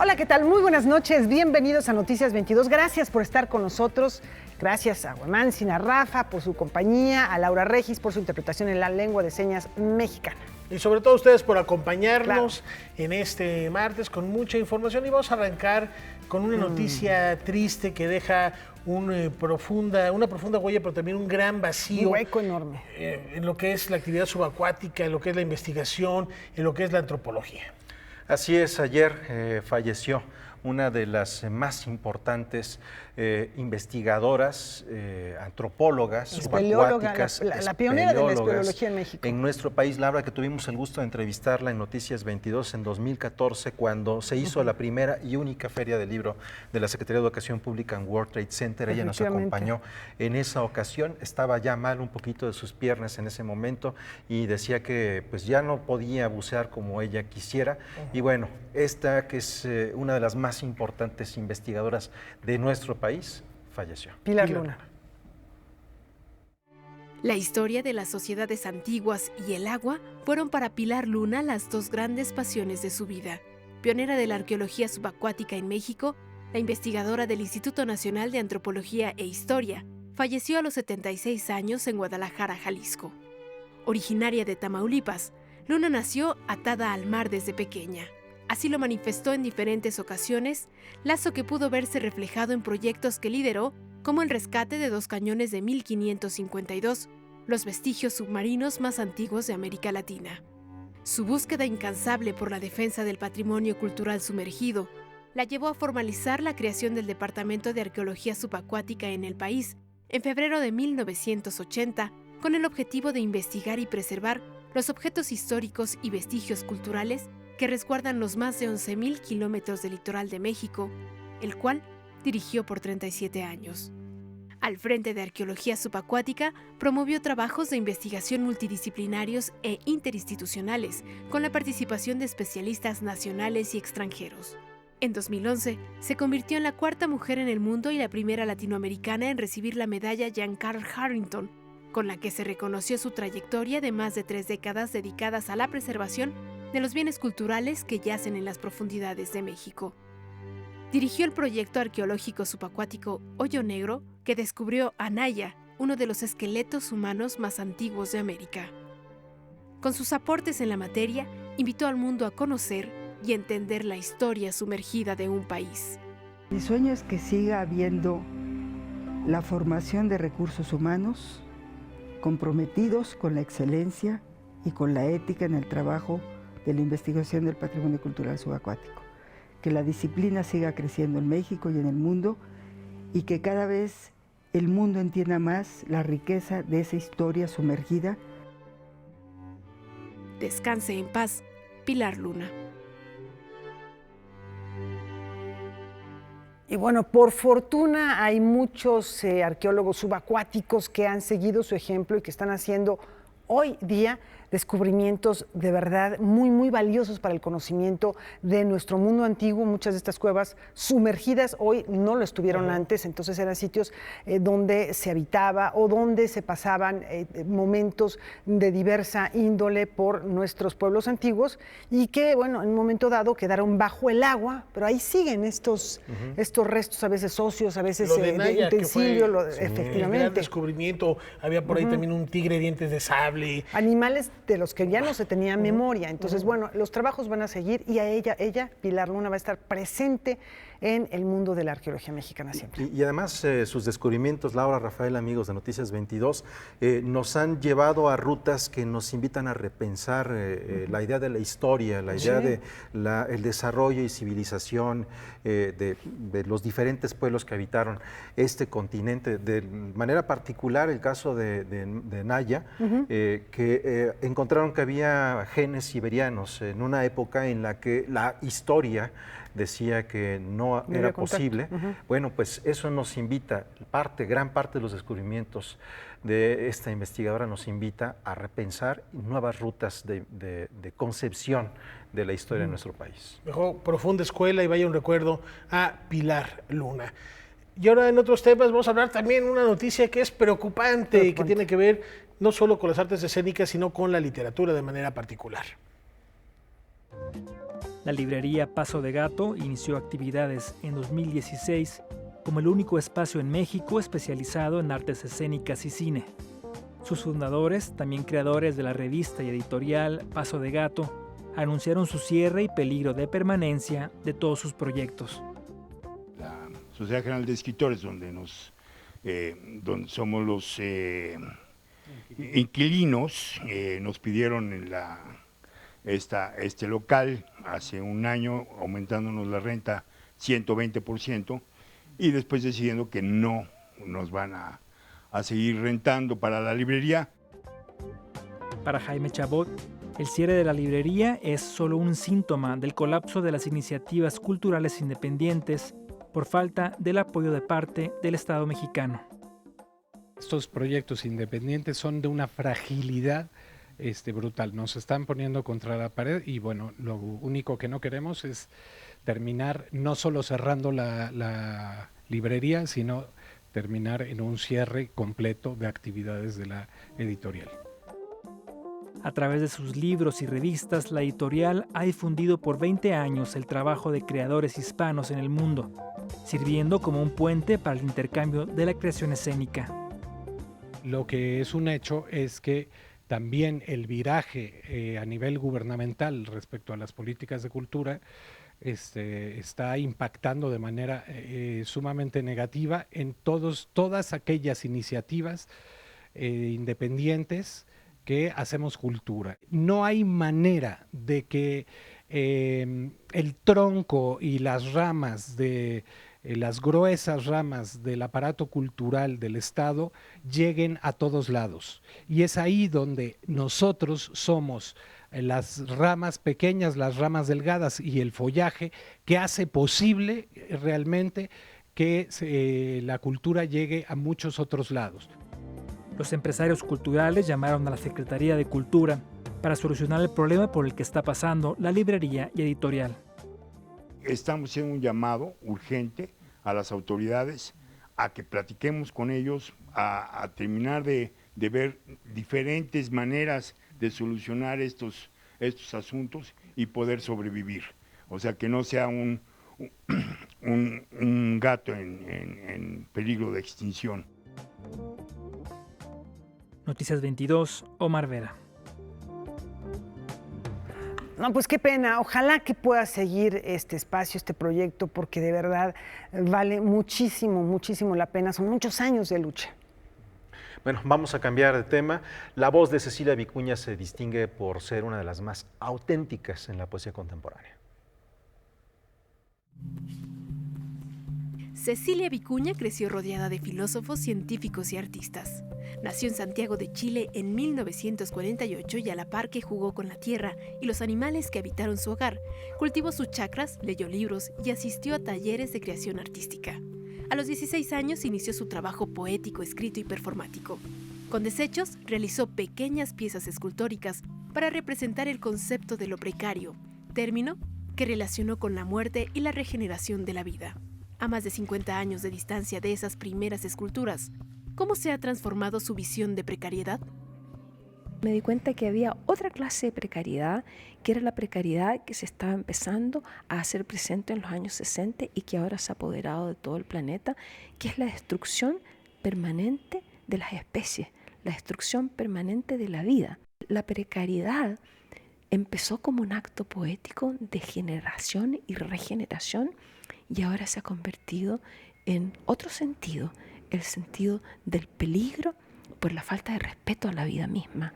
Hola, ¿qué tal? Muy buenas noches, bienvenidos a Noticias 22. Gracias por estar con nosotros. Gracias a Huemantzin, a Rafa por su compañía, a Laura Regis por su interpretación en la lengua de señas mexicana. Y sobre todo ustedes por acompañarnos en este martes con mucha información. Y vamos a arrancar con una noticia triste que deja una profunda huella, pero también un gran vacío. Un hueco enorme. En lo que es la actividad subacuática, en lo que es la investigación, en lo que es la antropología. Así es, ayer falleció una de las más importantes investigadoras, antropólogas, subacuáticas, la pionera de la espeleología en México. En nuestro país, Laura, que tuvimos el gusto de entrevistarla en Noticias 22 en 2014, cuando se hizo la primera y única feria del libro de la Secretaría de Educación Pública en World Trade Center. Ella nos acompañó en esa ocasión, estaba ya mal un poquito de sus piernas en ese momento y decía que pues ya no podía bucear como ella quisiera. Y bueno, esta que es una de las más importantes investigadoras de nuestro país, falleció. Pilar Luna. La historia de las sociedades antiguas y el agua fueron para Pilar Luna las dos grandes pasiones de su vida. Pionera de la arqueología subacuática en México, la investigadora del Instituto Nacional de Antropología e Historia, falleció a los 76 años en Guadalajara, Jalisco. Originaria de Tamaulipas, Luna nació atada al mar desde pequeña. Así lo manifestó en diferentes ocasiones, lazo que pudo verse reflejado en proyectos que lideró, como el rescate de 2 cañones de 1552, los vestigios submarinos más antiguos de América Latina. Su búsqueda incansable por la defensa del patrimonio cultural sumergido la llevó a formalizar la creación del Departamento de Arqueología Subacuática en el país en febrero de 1980, con el objetivo de investigar y preservar los objetos históricos y vestigios culturales que resguardan los más de 11,000 kilómetros del litoral de México, el cual dirigió por 37 años. Al frente de Arqueología Subacuática, promovió trabajos de investigación multidisciplinarios e interinstitucionales, con la participación de especialistas nacionales y extranjeros. En 2011, se convirtió en la 4ª mujer en el mundo y la primera latinoamericana en recibir la medalla Jean Carl Harrington, con la que se reconoció su trayectoria de más de 3 décadas dedicadas a la preservación de los bienes culturales que yacen en las profundidades de México. Dirigió el proyecto arqueológico subacuático Hoyo Negro, que descubrió a Naya, uno de los esqueletos humanos más antiguos de América. Con sus aportes en la materia, invitó al mundo a conocer y entender la historia sumergida de un país. Mi sueño es que siga habiendo la formación de recursos humanos comprometidos con la excelencia y con la ética en el trabajo de la investigación del patrimonio cultural subacuático. Que la disciplina siga creciendo en México y en el mundo y que cada vez el mundo entienda más la riqueza de esa historia sumergida. Descanse en paz, Pilar Luna. Y bueno, por fortuna hay muchos arqueólogos subacuáticos que han seguido su ejemplo y que están haciendo hoy día descubrimientos de verdad muy, muy valiosos para el conocimiento de nuestro mundo antiguo. Muchas de estas cuevas sumergidas hoy no lo estuvieron antes, entonces eran sitios donde se habitaba o donde se pasaban momentos de diversa índole por nuestros pueblos antiguos y que, bueno, en un momento dado quedaron bajo el agua, pero ahí siguen estos restos, a veces óseos, a veces de utensilio, efectivamente. El gran descubrimiento, había por ahí también un tigre de dientes de sable. Animales de los que ya no se tenía memoria. Entonces, bueno, los trabajos van a seguir y a ella, Pilar Luna, va a estar presente en el mundo de la arqueología mexicana siempre. Y además sus descubrimientos, Laura, Rafael, amigos de Noticias 22, nos han llevado a rutas que nos invitan a repensar la idea de la historia, la idea de el desarrollo y civilización de los diferentes pueblos que habitaron este continente. De manera particular, el caso de Naya, que encontraron que había genes siberianos en una época en la que la historia decía que no era posible. Bueno, pues eso nos invita, gran parte de los descubrimientos de esta investigadora nos invita a repensar nuevas rutas de concepción de la historia de nuestro país. Dejó profunda escuela y vaya un recuerdo a Pilar Luna. Y ahora en otros temas vamos a hablar también de una noticia que es preocupante y que tiene que ver no solo con las artes escénicas, sino con la literatura de manera particular. La librería Paso de Gato inició actividades en 2016 como el único espacio en México especializado en artes escénicas y cine. Sus fundadores, también creadores de la revista y editorial Paso de Gato, anunciaron su cierre y peligro de permanencia de todos sus proyectos. La Sociedad General de Escritores, donde somos los inquilinos, nos pidieron este local hace un año, aumentándonos la renta 120%, y después decidiendo que no nos van a seguir rentando para la librería. Para Jaime Chabot, el cierre de la librería es solo un síntoma del colapso de las iniciativas culturales independientes por falta del apoyo de parte del Estado mexicano. Estos proyectos independientes son de una fragilidad brutal, nos están poniendo contra la pared y bueno, lo único que no queremos es terminar no solo cerrando la librería, sino terminar en un cierre completo de actividades de la editorial. A través de sus libros y revistas, la editorial ha difundido por 20 años el trabajo de creadores hispanos en el mundo, sirviendo como un puente para el intercambio de la creación escénica. Lo que es un hecho es que también el viraje a nivel gubernamental respecto a las políticas de cultura está impactando de manera sumamente negativa en todas aquellas iniciativas independientes que hacemos cultura. No hay manera de que el tronco y las ramas las gruesas ramas del aparato cultural del Estado lleguen a todos lados. Y es ahí donde nosotros somos las ramas pequeñas, las ramas delgadas y el follaje que hace posible realmente que la cultura llegue a muchos otros lados. Los empresarios culturales llamaron a la Secretaría de Cultura para solucionar el problema por el que está pasando la librería y editorial. Estamos haciendo un llamado urgente a las autoridades a que platiquemos con ellos, a terminar de ver diferentes maneras de solucionar estos asuntos y poder sobrevivir. O sea, que no sea un gato en peligro de extinción. Noticias 22, Omar Vera. No, pues qué pena. Ojalá que pueda seguir este espacio, este proyecto, porque de verdad vale muchísimo, muchísimo la pena. Son muchos años de lucha. Bueno, vamos a cambiar de tema. La voz de Cecilia Vicuña se distingue por ser una de las más auténticas en la poesía contemporánea. Cecilia Vicuña creció rodeada de filósofos, científicos y artistas. Nació en Santiago de Chile en 1948 y a la par que jugó con la tierra y los animales que habitaron su hogar, cultivó sus chakras, leyó libros y asistió a talleres de creación artística. A los 16 años inició su trabajo poético, escrito y performático. Con desechos realizó pequeñas piezas escultóricas para representar el concepto de lo precario, término que relacionó con la muerte y la regeneración de la vida. A más de 50 años de distancia de esas primeras esculturas, ¿cómo se ha transformado su visión de precariedad? Me di cuenta que había otra clase de precariedad, que era la precariedad que se estaba empezando a hacer presente en los años 60 y que ahora se ha apoderado de todo el planeta, que es la destrucción permanente de las especies, la destrucción permanente de la vida. La precariedad empezó como un acto poético de generación y regeneración y ahora se ha convertido en otro sentido, el sentido del peligro por la falta de respeto a la vida misma,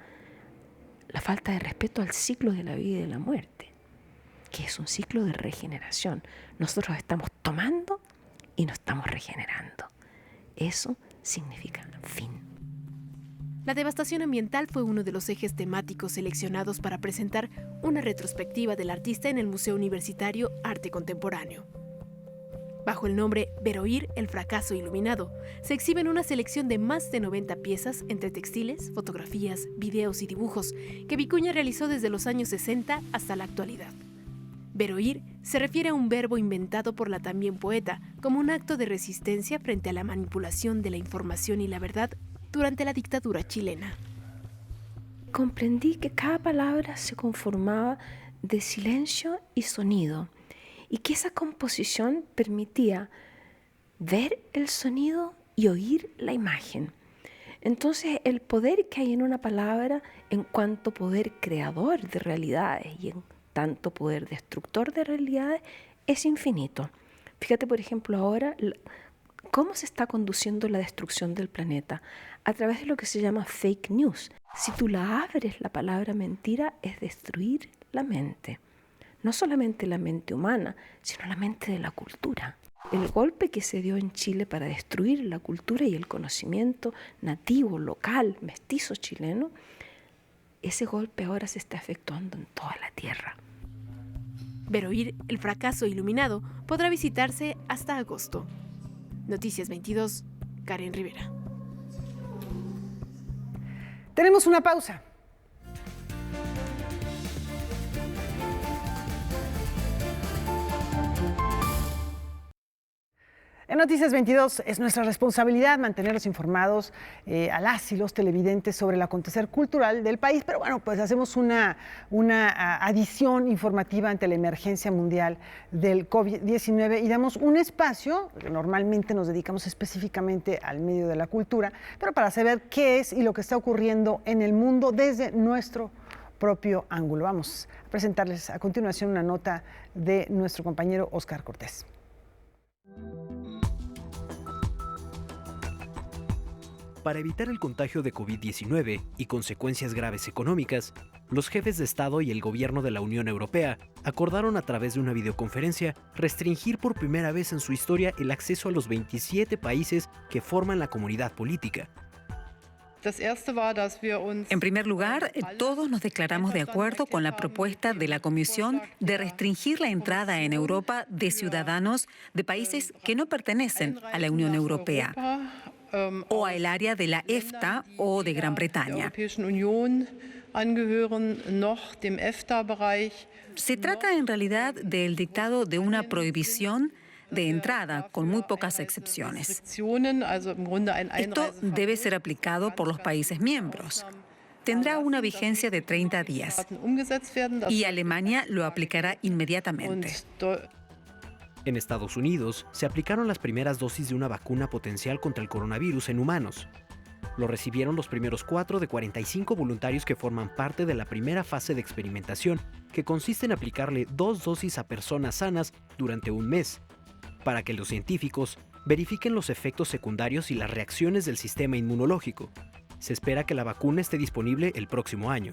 la falta de respeto al ciclo de la vida y de la muerte, que es un ciclo de regeneración. Nosotros estamos tomando y nos estamos regenerando. Eso significa fin. La devastación ambiental fue uno de los ejes temáticos seleccionados para presentar una retrospectiva del artista en el Museo Universitario Arte Contemporáneo. Bajo el nombre Veroir, el fracaso iluminado, se exhiben una selección de más de 90 piezas entre textiles, fotografías, videos y dibujos que Vicuña realizó desde los años 60 hasta la actualidad. Veroir se refiere a un verbo inventado por la también poeta como un acto de resistencia frente a la manipulación de la información y la verdad durante la dictadura chilena. Comprendí que cada palabra se conformaba de silencio y sonido, y que esa composición permitía ver el sonido y oír la imagen. Entonces, el poder que hay en una palabra en cuanto poder creador de realidades y en tanto poder destructor de realidades es infinito. Fíjate, por ejemplo, ahora cómo se está conduciendo la destrucción del planeta a través de lo que se llama fake news. Si tú la abres, la palabra mentira es destruir la mente. No solamente la mente humana, sino la mente de la cultura. El golpe que se dio en Chile para destruir la cultura y el conocimiento nativo, local, mestizo chileno, ese golpe ahora se está efectuando en toda la tierra. Ver oír el fracaso iluminado podrá visitarse hasta agosto. Noticias 22, Karen Rivera. Tenemos una pausa. En Noticias 22 es nuestra responsabilidad mantenerlos informados a las y los televidentes sobre el acontecer cultural del país, pero bueno, pues hacemos una adición informativa ante la emergencia mundial del COVID-19 y damos un espacio, que normalmente nos dedicamos específicamente al medio de la cultura, pero para saber qué es y lo que está ocurriendo en el mundo desde nuestro propio ángulo. Vamos a presentarles a continuación una nota de nuestro compañero Óscar Cortés. Para evitar el contagio de COVID-19 y consecuencias graves económicas, los jefes de Estado y el gobierno de la Unión Europea acordaron a través de una videoconferencia restringir por primera vez en su historia el acceso a los 27 países que forman la comunidad política. En primer lugar, todos nos declaramos de acuerdo con la propuesta de la Comisión de restringir la entrada en Europa de ciudadanos de países que no pertenecen a la Unión Europea o al área de la EFTA o de Gran Bretaña. Se trata en realidad del dictado de una prohibición de entrada con muy pocas excepciones. Esto debe ser aplicado por los países miembros. Tendrá una vigencia de 30 días y Alemania lo aplicará inmediatamente. En Estados Unidos, se aplicaron las primeras dosis de una vacuna potencial contra el coronavirus en humanos. Lo recibieron los primeros 4 de 45 voluntarios que forman parte de la primera fase de experimentación, que consiste en aplicarle 2 dosis a personas sanas durante un mes, para que los científicos verifiquen los efectos secundarios y las reacciones del sistema inmunológico. Se espera que la vacuna esté disponible el próximo año.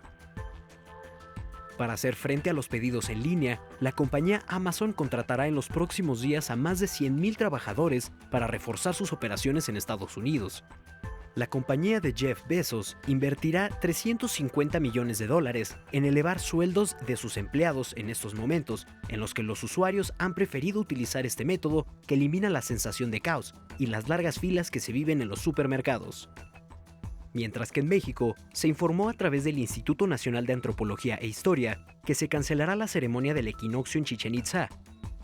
Para hacer frente a los pedidos en línea, la compañía Amazon contratará en los próximos días a más de 100,000 trabajadores para reforzar sus operaciones en Estados Unidos. La compañía de Jeff Bezos invertirá $350 millones en elevar sueldos de sus empleados en estos momentos, en los que los usuarios han preferido utilizar este método que elimina la sensación de caos y las largas filas que se viven en los supermercados. Mientras que en México, se informó a través del Instituto Nacional de Antropología e Historia que se cancelará la ceremonia del equinoccio en Chichén Itzá,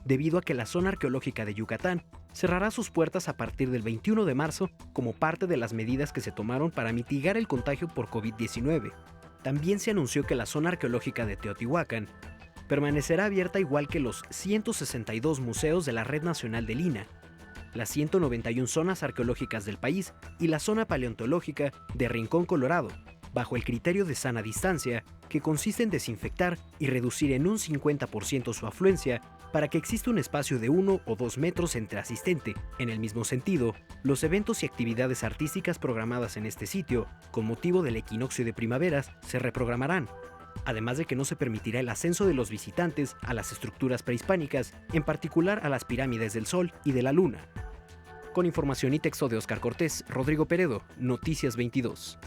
debido a que la zona arqueológica de Yucatán cerrará sus puertas a partir del 21 de marzo como parte de las medidas que se tomaron para mitigar el contagio por COVID-19. También se anunció que la zona arqueológica de Teotihuacán permanecerá abierta igual que los 162 museos de la Red Nacional del INAH, las 191 zonas arqueológicas del país y la zona paleontológica de Rincón Colorado, bajo el criterio de sana distancia, que consiste en desinfectar y reducir en un 50% su afluencia para que exista un espacio de 1 o 2 metros entre asistente. En el mismo sentido, los eventos y actividades artísticas programadas en este sitio, con motivo del equinoccio de primaveras, se reprogramarán, además de que no se permitirá el ascenso de los visitantes a las estructuras prehispánicas, en particular a las pirámides del Sol y de la Luna. Con información y texto de Óscar Cortés, Rodrigo Peredo, Noticias 22.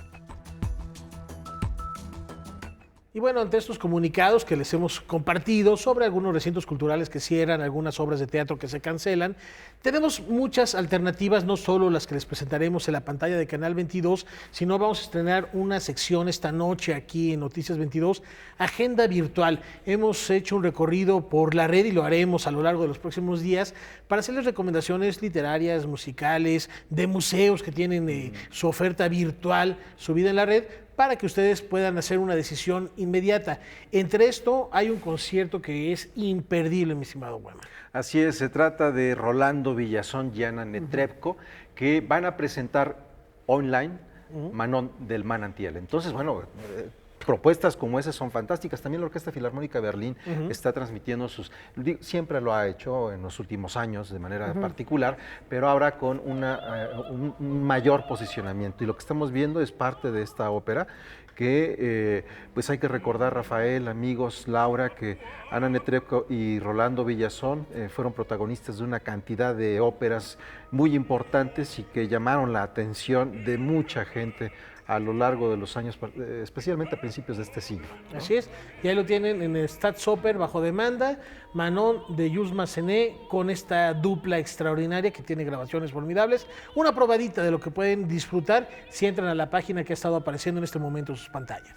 Y bueno, ante estos comunicados que les hemos compartido sobre algunos recintos culturales que cierran, algunas obras de teatro que se cancelan, tenemos muchas alternativas, no solo las que les presentaremos en la pantalla de Canal 22, sino vamos a estrenar una sección esta noche aquí en Noticias 22, Agenda Virtual. Hemos hecho un recorrido por la red y lo haremos a lo largo de los próximos días para hacerles recomendaciones literarias, musicales, de museos que tienen su oferta virtual subida en la red, para que ustedes puedan hacer una decisión inmediata. Entre esto hay un concierto que es imperdible, mi estimado Guama. Así es, se trata de Rolando Villazón y Ana Netrebko, que van a presentar online Manon del Manantial. Entonces, bueno, propuestas como esas son fantásticas. También la Orquesta Filarmónica de Berlín está transmitiendo siempre lo ha hecho en los últimos años de manera particular, pero ahora con un mayor posicionamiento. Y lo que estamos viendo es parte de esta ópera que pues hay que recordar, Rafael, amigos, Laura, que Ana Netrebko y Rolando Villazón fueron protagonistas de una cantidad de óperas muy importantes y que llamaron la atención de mucha gente a lo largo de los años, especialmente a principios de este siglo, ¿no? Así es, y ahí lo tienen en el Staatsoper bajo demanda, Manon de Jules Massenet, con esta dupla extraordinaria que tiene grabaciones formidables. Una probadita de lo que pueden disfrutar si entran a la página que ha estado apareciendo en este momento en sus pantallas.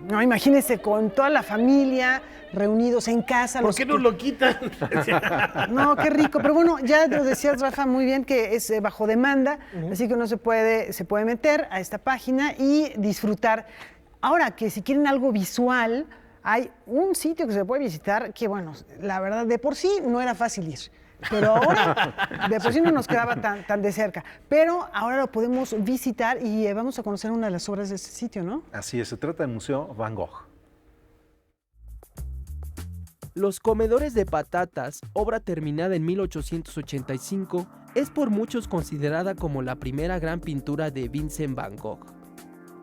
No, imagínense con toda la familia reunidos en casa. ¿Por qué no lo quitan? No, qué rico. Pero bueno, ya lo decías, Rafa, muy bien que es bajo demanda, así que uno se puede meter a esta página y disfrutar. Ahora que si quieren algo visual, hay un sitio que se puede visitar que, bueno, la verdad, de por sí no era fácil ir. Pero ahora, de por sí no nos quedaba tan de cerca. Pero ahora lo podemos visitar y vamos a conocer una de las obras de este sitio, ¿no? Así es, se trata del Museo Van Gogh. Los comedores de patatas, obra terminada en 1885, es por muchos considerada como la primera gran pintura de Vincent Van Gogh.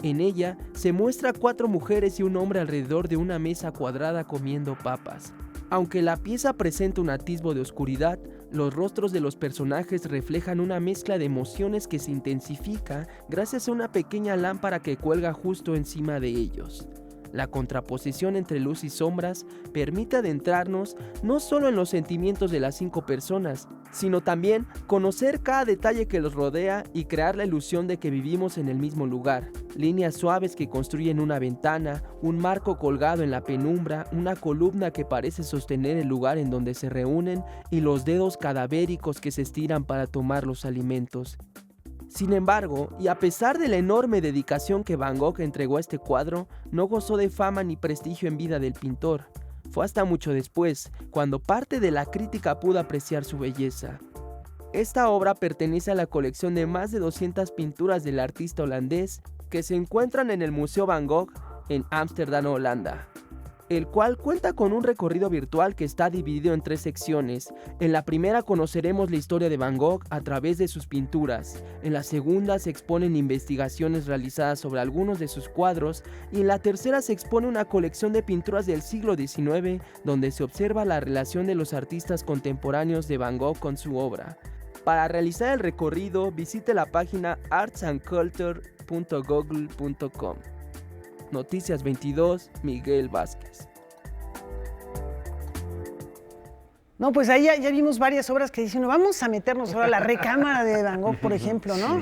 En ella se muestra 4 mujeres y un hombre alrededor de una mesa cuadrada comiendo papas. Aunque la pieza presenta un atisbo de oscuridad, los rostros de los personajes reflejan una mezcla de emociones que se intensifica gracias a una pequeña lámpara que cuelga justo encima de ellos. La contraposición entre luz y sombras permite adentrarnos no solo en los sentimientos de las 5 personas, sino también conocer cada detalle que los rodea y crear la ilusión de que vivimos en el mismo lugar. Líneas suaves que construyen una ventana, un marco colgado en la penumbra, una columna que parece sostener el lugar en donde se reúnen y los dedos cadavéricos que se estiran para tomar los alimentos. Sin embargo, y a pesar de la enorme dedicación que Van Gogh entregó a este cuadro, no gozó de fama ni prestigio en vida del pintor. Fue hasta mucho después, cuando parte de la crítica pudo apreciar su belleza. Esta obra pertenece a la colección de más de 200 pinturas del artista holandés que se encuentran en el Museo Van Gogh en Ámsterdam, Holanda, el cual cuenta con un recorrido virtual que está dividido en 3 secciones. En la primera conoceremos la historia de Van Gogh a través de sus pinturas, en la segunda se exponen investigaciones realizadas sobre algunos de sus cuadros y en la tercera se expone una colección de pinturas del siglo XIX donde se observa la relación de los artistas contemporáneos de Van Gogh con su obra. Para realizar el recorrido, visite la página artsandculture.google.com. Noticias 22, Miguel Vázquez. No, pues ahí ya vimos varias obras que dicen, no, vamos a meternos ahora a la recámara de Van Gogh, por ejemplo, ¿no?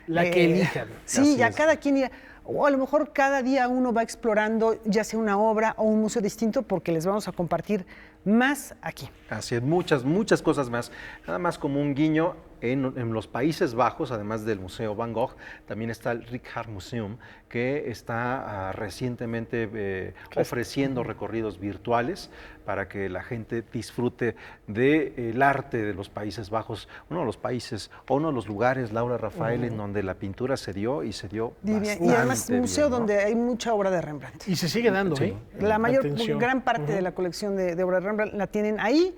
La que elijan. Sí, así ya es. Cada quien irá, o a lo mejor cada día uno va explorando ya sea una obra o un museo distinto porque les vamos a compartir más aquí. Así es, muchas cosas más. Nada más como un guiño, en los Países Bajos, además del Museo Van Gogh, también está el Rijksmuseum, que está recientemente ofreciendo recorridos virtuales para que la gente disfrute del arte de los Países Bajos, uno de los países o uno de los lugares, Laura Rafael, en donde la pintura se dio y se dio bastante y además un museo bien, ¿no? donde hay mucha obra de Rembrandt. Y se sigue dando, Sí. La gran parte de la colección de obra de Rembrandt la tienen ahí,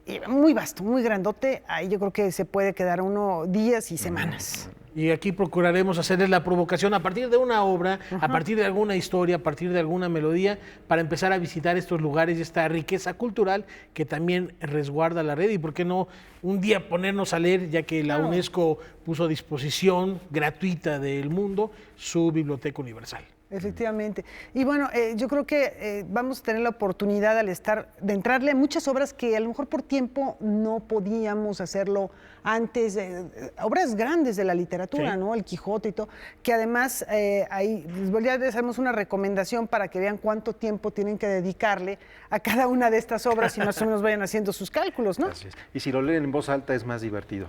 y muy vasto, muy grandote. Ahí yo creo que se puede quedar uno días y semanas. Y aquí procuraremos hacerles la provocación a partir de una obra, a partir de alguna historia, a partir de alguna melodía, para empezar a visitar estos lugares y esta riqueza cultural que también resguarda la red. Y por qué no un día ponernos a leer, ya que la UNESCO puso a disposición gratuita del mundo su Biblioteca Universal. Efectivamente. Y bueno, yo creo que vamos a tener la oportunidad de entrarle a muchas obras que a lo mejor por tiempo no podíamos hacerlo antes, obras grandes de la literatura, Sí. ¿no? El Quijote y todo, que además ahí les hacemos una recomendación para que vean cuánto tiempo tienen que dedicarle a cada una de estas obras y más o menos vayan haciendo sus cálculos, ¿no? Así es. Y si lo leen en voz alta es más divertido.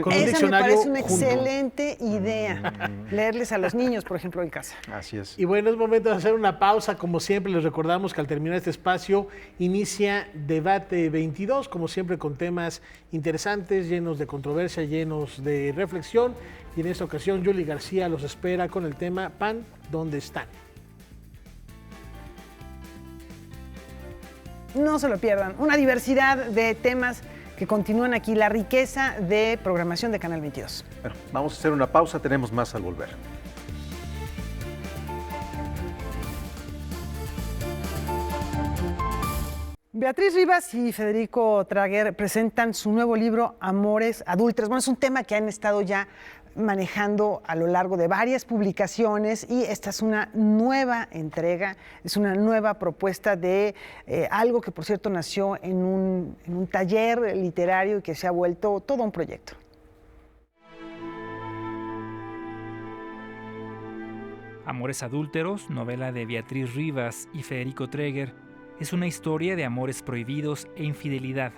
Con un Esa me diccionario parece una junto. excelente idea, leerles a los niños, por ejemplo, en casa. Así es. Y bueno, es momento de hacer una pausa. Como siempre, les recordamos que al terminar este espacio inicia Debate 22, como siempre con temas interesantes, llenos de controversia, llenos de reflexión. Y en esta ocasión, Yuli García los espera con el tema Pan, ¿dónde están? No se lo pierdan. Una diversidad de temas que continúan aquí, la riqueza de programación de Canal 22. Bueno, vamos a hacer una pausa, tenemos más al volver. Beatriz Rivas y Federico Traguer presentan su nuevo libro Amores Adúlteros. Bueno, es un tema que han estado ya manejando a lo largo de varias publicaciones y esta es una nueva entrega, es una nueva propuesta de algo que por cierto nació en un taller literario y que se ha vuelto todo un proyecto. Amores Adúlteros, novela de Beatriz Rivas y Federico Traguer, es una historia de amores prohibidos e infidelidad,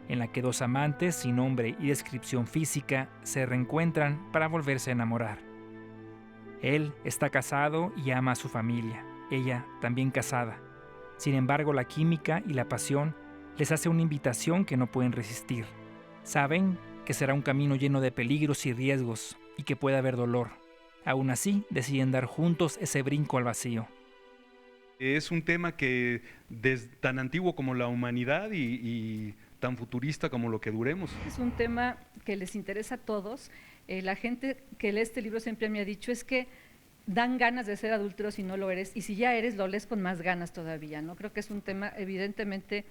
en la que dos amantes sin nombre y descripción física se reencuentran para volverse a enamorar. Él está casado y ama a su familia, ella también casada. Sin embargo, la química y la pasión les hace una invitación que no pueden resistir. Saben que será un camino lleno de peligros y riesgos y que puede haber dolor. Aún así, deciden dar juntos ese brinco al vacío. Es un tema que tan antiguo como la humanidad y tan futurista como lo que duremos. Es un tema que les interesa a todos. La gente que lee este libro siempre me ha dicho es que dan ganas de ser adúltero si no lo eres, y si ya eres, lo lees con más ganas todavía, ¿no? Creo que es un tema, evidentemente,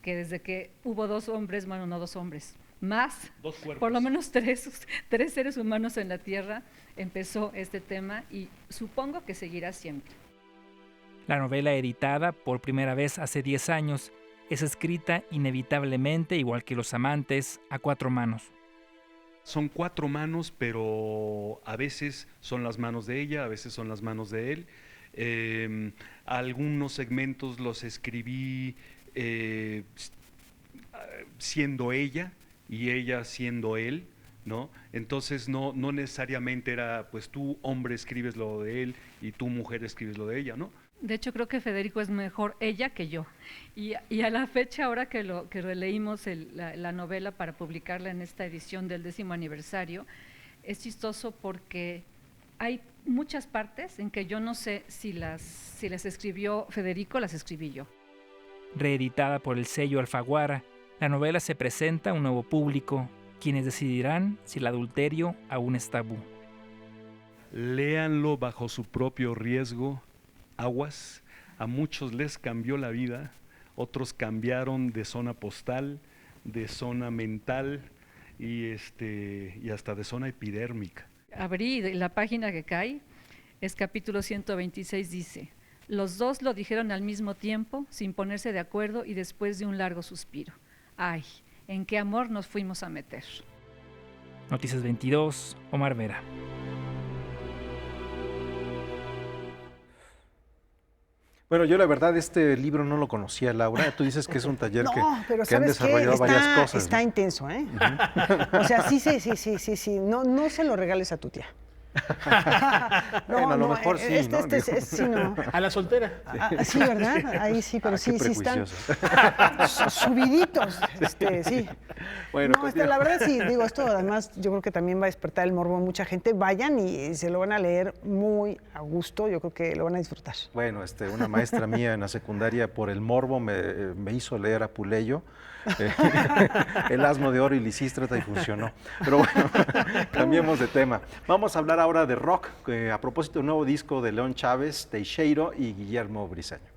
que desde que hubo dos hombres, bueno, no dos hombres, más, por lo menos tres seres humanos en la Tierra, empezó este tema y supongo que seguirá siempre. La novela, editada por primera vez hace 10 años, es escrita inevitablemente, igual que Los amantes, a 4 manos. Son 4 manos, pero a veces son las manos de ella, a veces son las manos de él. Algunos segmentos los escribí siendo ella y ella siendo él, ¿no? Entonces no necesariamente era, pues tú, hombre, escribes lo de él y tú, mujer, escribes lo de ella, ¿no? De hecho, creo que Federico es mejor ella que yo. Y a la fecha, ahora que releímos la novela para publicarla en esta edición del 10º aniversario, es chistoso porque hay muchas partes en que yo no sé si las escribió Federico o las escribí yo. Reeditada por el sello Alfaguara, la novela se presenta a un nuevo público, quienes decidirán si el adulterio aún es tabú. Léanlo bajo su propio riesgo. Aguas, a muchos les cambió la vida, otros cambiaron de zona postal, de zona mental y hasta de zona epidérmica. Abrí la página que cae, es capítulo 126, dice: los dos lo dijeron al mismo tiempo, sin ponerse de acuerdo y después de un largo suspiro. Ay, ¿en qué amor nos fuimos a meter? Noticias 22, Omar Vera. Bueno, yo la verdad este libro no lo conocía, Laura. Tú dices que es un taller pero que han ¿sabes qué? desarrollado varias cosas. Está intenso, ¿eh? O sea, sí. No se lo regales a tu tía. Bueno, a lo mejor sí, sí, ¿no? A la soltera. Sí, ¿verdad? Ahí sí, pero sí están subiditos. Sí. Bueno, la verdad sí, digo, esto además yo creo que también va a despertar el morbo a mucha gente. Vayan y se lo van a leer muy a gusto, yo creo que lo van a disfrutar. Bueno, una maestra mía en la secundaria por el morbo me hizo leer a Puleyo. El asno de oro y Lisístrata y funcionó. Pero bueno, cambiemos de tema. Vamos a hablar ahora de rock, a propósito del nuevo disco de León Chávez, Teixeiro y Guillermo Briceño.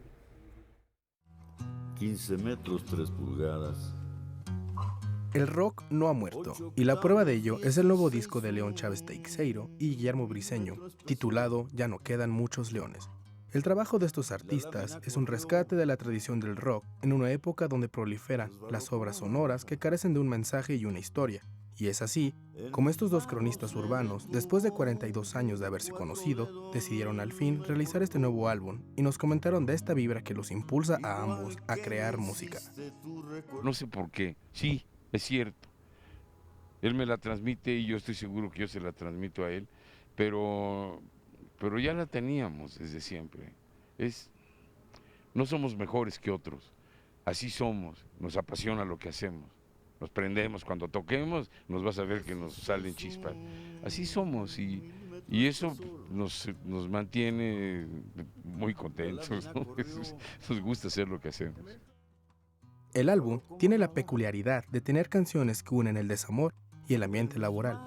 15 metros 3 pulgadas. El rock no ha muerto, y la prueba de ello es el nuevo disco de León Chávez Teixeiro y Guillermo Briceño, titulado Ya no quedan muchos leones. El trabajo de estos artistas es un rescate de la tradición del rock en una época donde proliferan las obras sonoras que carecen de un mensaje y una historia. Y es así como estos dos cronistas urbanos, después de 42 años de haberse conocido, decidieron al fin realizar este nuevo álbum y nos comentaron de esta vibra que los impulsa a ambos a crear música. No sé por qué, sí, es cierto. Él me la transmite y yo estoy seguro que yo se la transmito a él, pero ya la teníamos desde siempre. No somos mejores que otros, así somos, nos apasiona lo que hacemos, nos prendemos, cuando toquemos nos vas a ver que nos salen chispas, así somos y eso nos mantiene muy contentos, ¿no? Nos gusta hacer lo que hacemos. El álbum tiene la peculiaridad de tener canciones que unen el desamor y el ambiente laboral.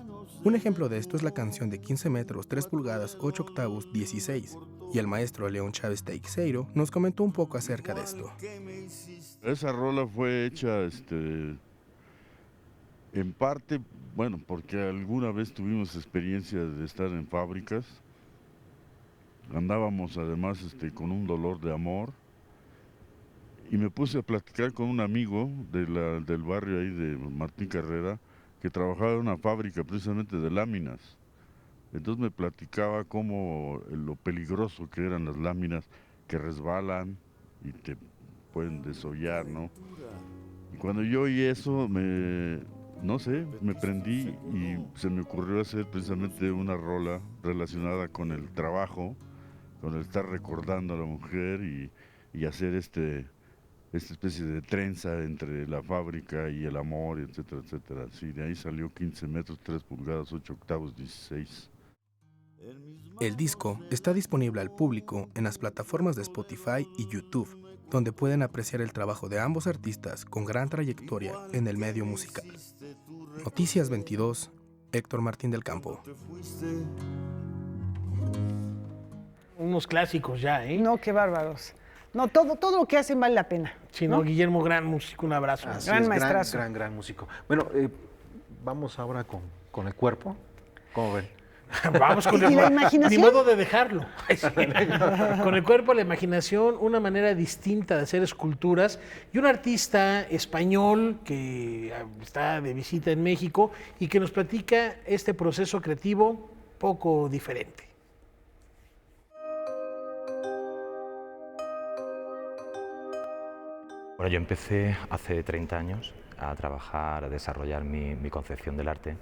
Un ejemplo de esto es la canción de 15 metros, 3 pulgadas, 8 octavos, 16. Y el maestro León Chávez Teixeiro nos comentó un poco acerca de esto. Esa rola fue hecha en parte, bueno, porque alguna vez tuvimos experiencia de estar en fábricas. Andábamos además con un dolor de amor. Y me puse a platicar con un amigo del barrio ahí de Martín Carrera, que trabajaba en una fábrica precisamente de láminas. Entonces me platicaba lo peligroso que eran las láminas, que resbalan y te pueden desollar, ¿no? Y cuando yo oí eso, me prendí y se me ocurrió hacer precisamente una rola relacionada con el trabajo, con el estar recordando a la mujer y hacer esta especie de trenza entre la fábrica y el amor, etcétera, etcétera. Sí, de ahí salió 15 metros, 3 pulgadas, 8 octavos, 16. El disco está disponible al público en las plataformas de Spotify y YouTube, donde pueden apreciar el trabajo de ambos artistas con gran trayectoria en el medio musical. Noticias 22, Héctor Martín del Campo. Unos clásicos ya, ¿eh? No, qué bárbaros. No, todo lo que hacen vale la pena. Sí, no, Guillermo, gran músico, un abrazo. Gran maestrazo. Gran músico. Bueno, vamos ahora con el cuerpo. ¿Cómo ven? Vamos con la imaginación. Ni modo de dejarlo. Con el cuerpo, la imaginación, una manera distinta de hacer esculturas y un artista español que está de visita en México y que nos platica este proceso creativo poco diferente. Bueno, yo empecé hace 30 años a trabajar, a desarrollar mi concepción del arte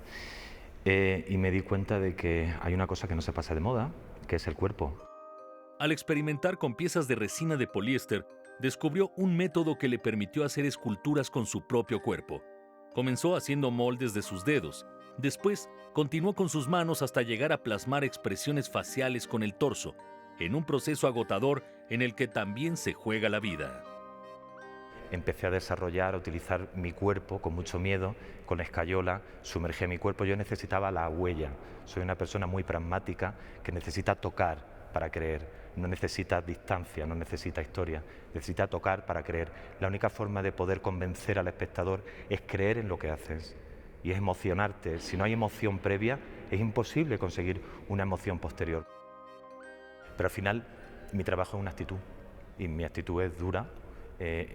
y me di cuenta de que hay una cosa que no se pasa de moda, que es el cuerpo. Al experimentar con piezas de resina de poliéster, descubrió un método que le permitió hacer esculturas con su propio cuerpo. Comenzó haciendo moldes de sus dedos, después continuó con sus manos hasta llegar a plasmar expresiones faciales con el torso, en un proceso agotador en el que también se juega la vida. Empecé a desarrollar, a utilizar mi cuerpo con mucho miedo, con escayola, sumergí mi cuerpo. Yo necesitaba la huella. Soy una persona muy pragmática que necesita tocar para creer. No necesita distancia, no necesita historia, necesita tocar para creer. La única forma de poder convencer al espectador es creer en lo que haces y es emocionarte. Si no hay emoción previa, es imposible conseguir una emoción posterior. Pero al final, mi trabajo es una actitud y mi actitud es dura.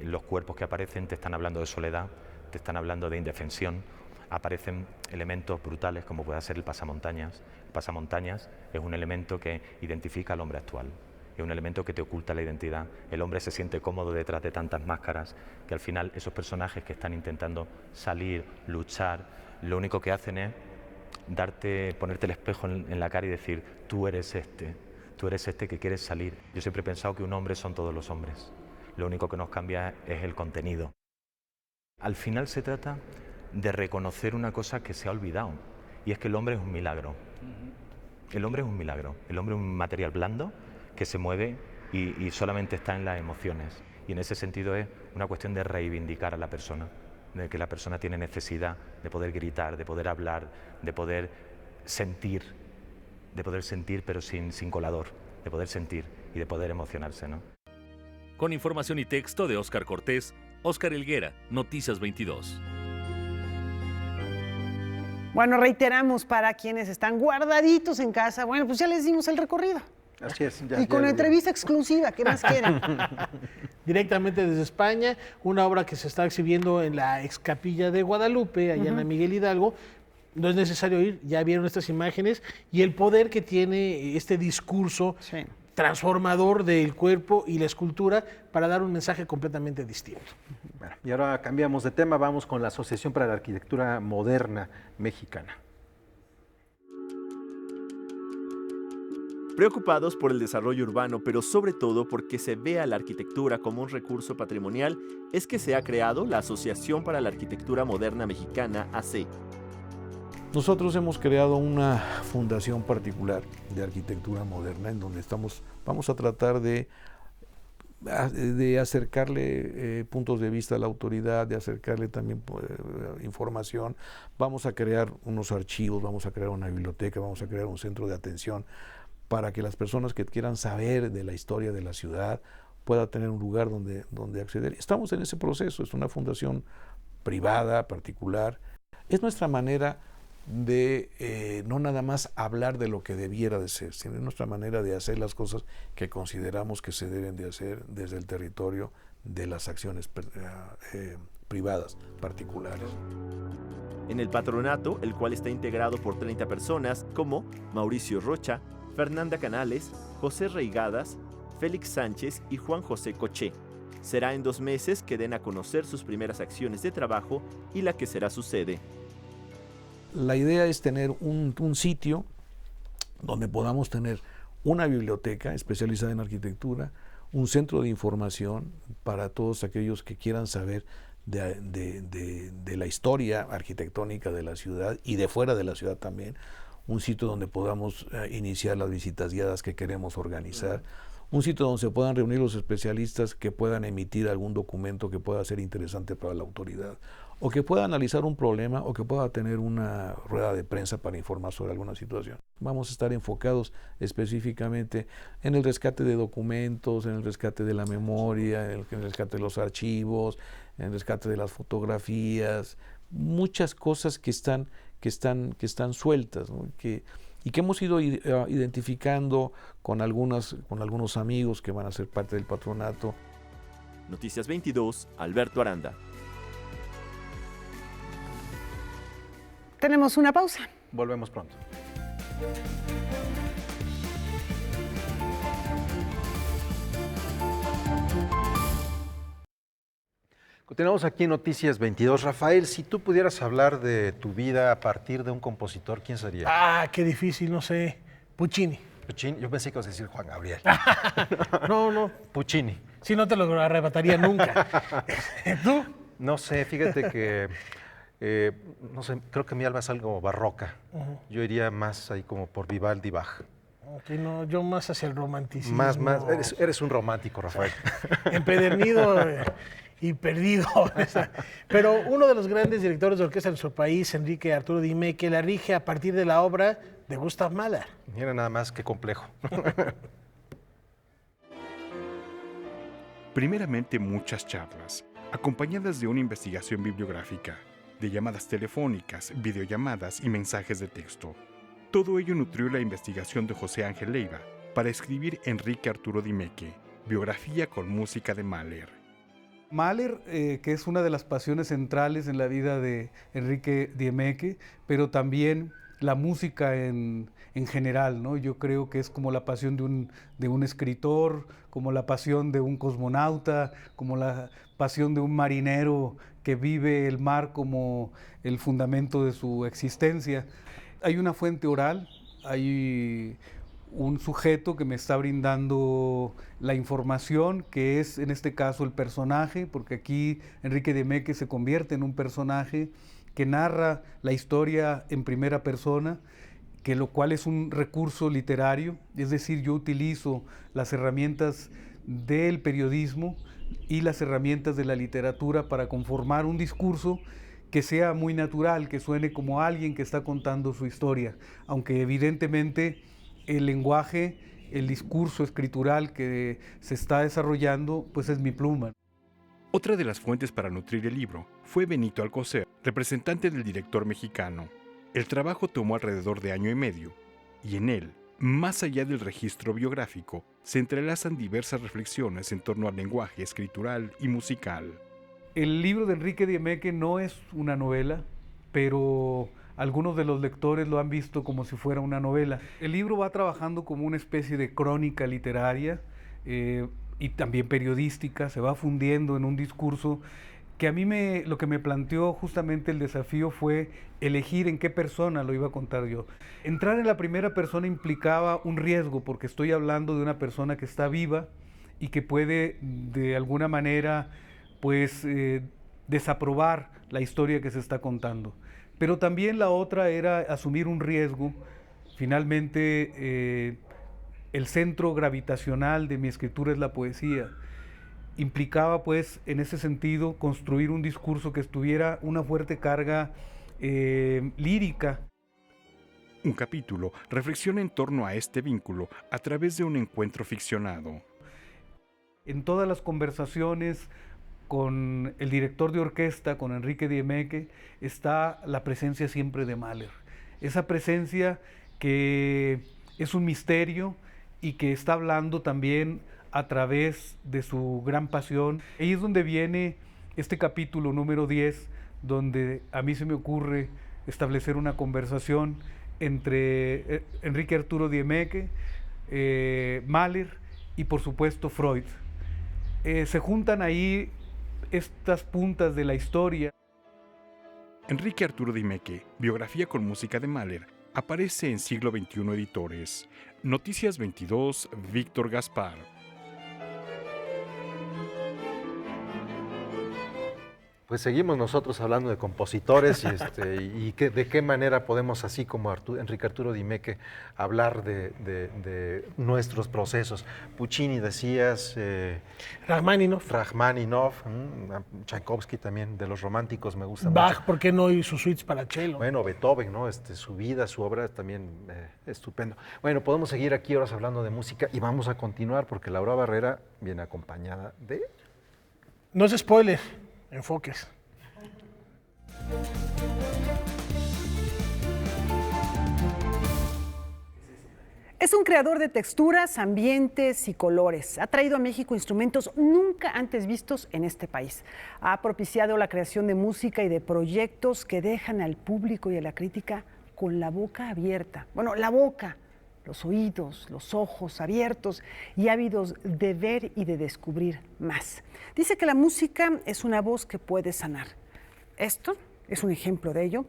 Los cuerpos que aparecen te están hablando de soledad, te están hablando de indefensión, aparecen elementos brutales como puede ser el pasamontañas. El pasamontañas es un elemento que identifica al hombre actual es un elemento que te oculta la identidad. El hombre se siente cómodo detrás de tantas máscaras que al final esos personajes que están intentando salir, luchar, lo único que hacen es ponerte el espejo en la cara y decir, tú eres este que quieres salir. Yo siempre he pensado que un hombre son todos los hombres. Lo único que nos cambia es el contenido. Al final se trata de reconocer una cosa que se ha olvidado, y es que el hombre es un milagro. El hombre es un milagro. El hombre es un material blando que se mueve y solamente está en las emociones. Y en ese sentido es una cuestión de reivindicar a la persona, de que la persona tiene necesidad de poder gritar, de poder hablar, de poder sentir pero sin colador, de poder sentir y de poder emocionarse, ¿no? Con información y texto de Óscar Cortés, Óscar Helguera, Noticias 22. Bueno, reiteramos para quienes están guardaditos en casa, bueno, pues ya les dimos el recorrido. Así es. Y con entrevista exclusiva, ¿qué más quieren? Directamente desde España, una obra que se está exhibiendo en la ex capilla de Guadalupe, allá en Miguel Hidalgo. No es necesario ir, ya vieron estas imágenes y el poder que tiene este discurso transformador del cuerpo y la escultura para dar un mensaje completamente distinto. Bueno, y ahora cambiamos de tema, vamos con la Asociación para la Arquitectura Moderna Mexicana. Preocupados por el desarrollo urbano, pero sobre todo porque se vea la arquitectura como un recurso patrimonial, es que se ha creado la Asociación para la Arquitectura Moderna Mexicana, AC. Nosotros hemos creado una fundación particular de arquitectura moderna en donde vamos a tratar de acercarle puntos de vista a la autoridad, de acercarle también información. Vamos a crear unos archivos, vamos a crear una biblioteca, vamos a crear un centro de atención para que las personas que quieran saber de la historia de la ciudad puedan tener un lugar donde acceder. Estamos en ese proceso, es una fundación privada, particular. Es nuestra manera de no nada más hablar de lo que debiera de ser, sino nuestra manera de hacer las cosas que consideramos que se deben de hacer desde el territorio de las acciones privadas, particulares. En el patronato, el cual está integrado por 30 personas como Mauricio Rocha, Fernanda Canales, José Reigadas, Félix Sánchez y Juan José Coché. Será en 2 meses que den a conocer sus primeras acciones de trabajo y la que será su sede. La idea es tener un sitio donde podamos tener una biblioteca especializada en arquitectura, un centro de información para todos aquellos que quieran saber de la historia arquitectónica de la ciudad y de fuera de la ciudad también, un sitio donde podamos iniciar las visitas guiadas que queremos organizar, un sitio donde se puedan reunir los especialistas que puedan emitir algún documento que pueda ser interesante para la autoridad, o que pueda analizar un problema, o que pueda tener una rueda de prensa para informar sobre alguna situación. Vamos a estar enfocados específicamente en el rescate de documentos, en el rescate de la memoria, en el rescate de los archivos, en el rescate de las fotografías, muchas cosas que están sueltas, ¿no? Y que hemos ido identificando con algunos amigos que van a ser parte del patronato. Noticias 22, Alberto Aranda. Tenemos una pausa. Volvemos pronto. Continuamos aquí en Noticias 22. Rafael, si tú pudieras hablar de tu vida a partir de un compositor, ¿quién sería? Ah, qué difícil, no sé. Puccini. Puccini, yo pensé que ibas a decir Juan Gabriel. No. Puccini. Sí, no te lo arrebataría nunca. ¿Tú? No sé, fíjate que, no sé, creo que mi alma es algo barroca. Yo iría más ahí como por Vivaldi, Bach. Okay, no, yo más hacia el romanticismo. Más, eres un romántico, Rafael. Empedernido y perdido. Pero uno de los grandes directores de orquesta de nuestro país, Enrique Arturo Dime, que la rige a partir de la obra de Gustav Mahler. Mira nada más qué complejo. Primeramente, muchas charlas, acompañadas de una investigación bibliográfica, de llamadas telefónicas, videollamadas y mensajes de texto. Todo ello nutrió la investigación de José Ángel Leiva para escribir Enrique Arturo Dimeque, biografía con música de Mahler. Mahler, que es una de las pasiones centrales en la vida de Enrique Dimeque, pero también la música en general, ¿no? Yo creo que es como la pasión de un escritor, como la pasión de un cosmonauta, como la pasión de un marinero que vive el mar como el fundamento de su existencia. Hay una fuente oral, hay un sujeto que me está brindando la información, que es en este caso el personaje, porque aquí Enrique Diemeque se convierte en un personaje que narra la historia en primera persona, que lo cual es un recurso literario, es decir, yo utilizo las herramientas del periodismo y las herramientas de la literatura para conformar un discurso que sea muy natural, que suene como alguien que está contando su historia, aunque evidentemente el lenguaje, el discurso escritural que se está desarrollando, pues es mi pluma. Otra de las fuentes para nutrir el libro fue Benito Alcocer, representante del director mexicano. El trabajo tomó alrededor de año y medio, y en él, más allá del registro biográfico, se entrelazan diversas reflexiones en torno al lenguaje escritural y musical. El libro de Enrique Diemeque no es una novela, pero algunos de los lectores lo han visto como si fuera una novela. El libro va trabajando como una especie de crónica literaria y también periodística, se va fundiendo en un discurso que a mí lo que me planteó justamente el desafío fue elegir en qué persona lo iba a contar yo. Entrar en la primera persona implicaba un riesgo, porque estoy hablando de una persona que está viva y que puede de alguna manera pues desaprobar la historia que se está contando. Pero también la otra era asumir un riesgo. Finalmente el centro gravitacional de mi escritura es la poesía. Implicaba pues en ese sentido construir un discurso que tuviera una fuerte carga lírica. Un capítulo reflexiona en torno a este vínculo a través de un encuentro ficcionado. En todas las conversaciones con el director de orquesta, con Enrique Diemeque, está la presencia siempre de Mahler. Esa presencia que es un misterio y que está hablando también a través de su gran pasión. Ahí es donde viene este capítulo número 10, donde a mí se me ocurre establecer una conversación entre Enrique Arturo Diemeque, Mahler y por supuesto Freud. Se juntan ahí estas puntas de la historia. Enrique Arturo Diemeque, biografía con música de Mahler, aparece en Siglo XXI Editores. Noticias 22, Víctor Gaspar. Pues seguimos nosotros hablando de compositores y de qué manera podemos, así como Enrique Arturo Diemeque, hablar de nuestros procesos. Puccini decías, Rachmaninoff, Tchaikovsky también, de los románticos me gusta Bach, mucho. ¿por qué no? Y sus suites para cello. Bueno, Beethoven, ¿no? Su vida, su obra también estupendo. Bueno, podemos seguir aquí horas hablando de música y vamos a continuar porque Laura Barrera viene acompañada de... No es spoiler. Enfoques. Es un creador de texturas, ambientes y colores. Ha traído a México instrumentos nunca antes vistos en este país. Ha propiciado la creación de música y de proyectos que dejan al público y a la crítica con la boca abierta. Bueno, la boca, los oídos, los ojos abiertos y ávidos de ver y de descubrir más. Dice que la música es una voz que puede sanar. Esto es un ejemplo de ello.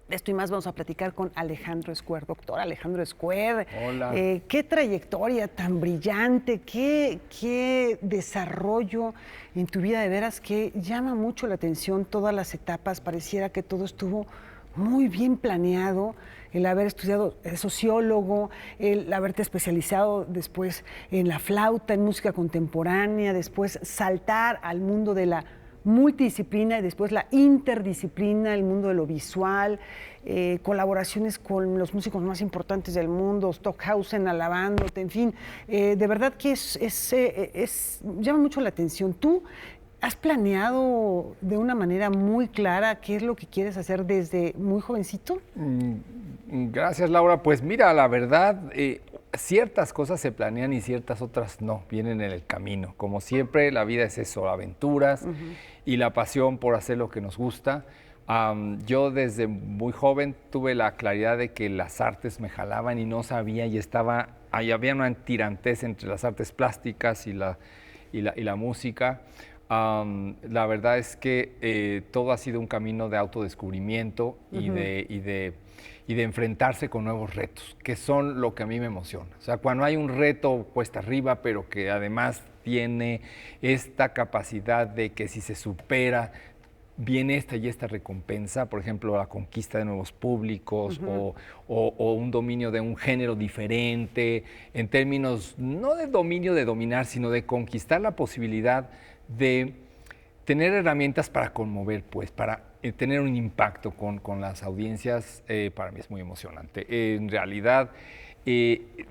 De esto y más vamos a platicar con Alejandro Escuer. Doctor Alejandro Escuer, hola. Qué trayectoria tan brillante, qué desarrollo en tu vida, de veras que llama mucho la atención todas las etapas. Pareciera que todo estuvo muy bien planeado, el haber estudiado, sociólogo, el haberte especializado después en la flauta, en música contemporánea, después saltar al mundo de la multidisciplina y después la interdisciplina, el mundo de lo visual, colaboraciones con los músicos más importantes del mundo, Stockhausen alabándote, en fin, de verdad que llama mucho la atención. Tú ¿has planeado de una manera muy clara qué es lo que quieres hacer desde muy jovencito? Gracias, Laura. Pues mira, la verdad, ciertas cosas se planean y ciertas otras no, vienen en el camino. Como siempre, la vida es eso, aventuras y la pasión por hacer lo que nos gusta. Yo desde muy joven tuve la claridad de que las artes me jalaban y no sabía, y ahí había una tirantez entre las artes plásticas y la música. La verdad es que todo ha sido un camino de autodescubrimiento y de enfrentarse con nuevos retos, que son lo que a mí me emociona. O sea, cuando hay un reto cuesta arriba, pero que además tiene esta capacidad de que si se supera, viene esta y esta recompensa, por ejemplo, la conquista de nuevos públicos o un dominio de un género diferente, en términos no de dominio de dominar, sino de conquistar la posibilidad de tener herramientas para conmover, pues, para tener un impacto con las audiencias. Para mí es muy emocionante. En realidad,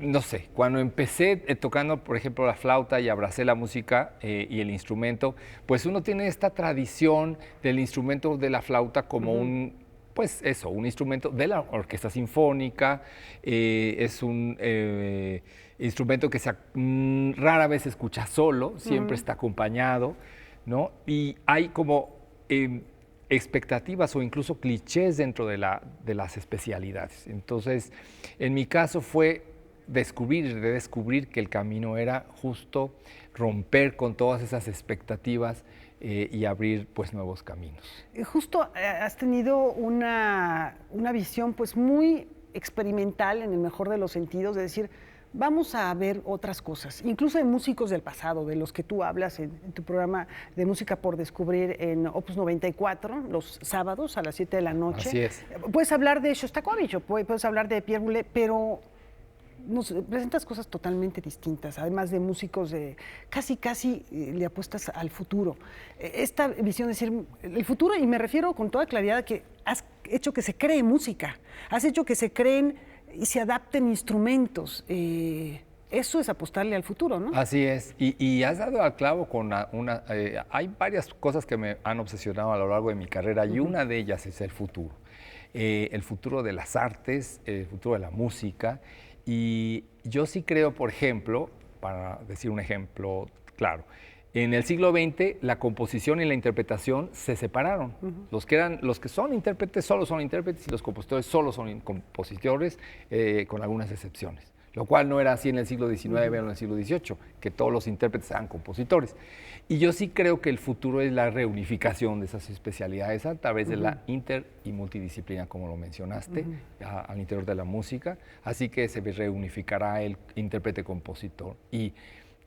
no sé, cuando empecé tocando, por ejemplo, la flauta y abracé la música y el instrumento, pues uno tiene esta tradición del instrumento de la flauta como un instrumento de la orquesta sinfónica, es un instrumento que rara vez se escucha solo, siempre está acompañado, ¿no? Y hay como expectativas o incluso clichés dentro de las especialidades. Entonces, en mi caso fue descubrir que el camino era justo romper con todas esas expectativas y abrir pues nuevos caminos. Justo has tenido una visión pues muy experimental en el mejor de los sentidos, de decir, vamos a ver otras cosas, incluso de músicos del pasado, de los que tú hablas en tu programa de Música por Descubrir en Opus 94, los sábados a las 7 de la noche. Así es. Puedes hablar de Shostakovich, puedes hablar de Pierre Boulez, pero nos presentas cosas totalmente distintas, además de músicos de casi le apuestas al futuro. Esta visión de decir el futuro, y me refiero con toda claridad a que has hecho que se cree música, has hecho que se creen y se adapten instrumentos. Eso es apostarle al futuro, ¿no? Así es, y has dado al clavo con hay varias cosas que me han obsesionado a lo largo de mi carrera, y una de ellas es el futuro de las artes, el futuro de la música. Y yo sí creo, por ejemplo, para decir un ejemplo claro, en el siglo XX la composición y la interpretación se separaron. Los que son intérpretes solo son intérpretes y los compositores solo son compositores, con algunas excepciones. Lo cual no era así en el siglo XIX o en el siglo XVIII, que todos los intérpretes eran compositores. Y yo sí creo que el futuro es la reunificación de esas especialidades a través de la inter y multidisciplina, como lo mencionaste, al interior de la música. Así que se reunificará el intérprete-compositor. Y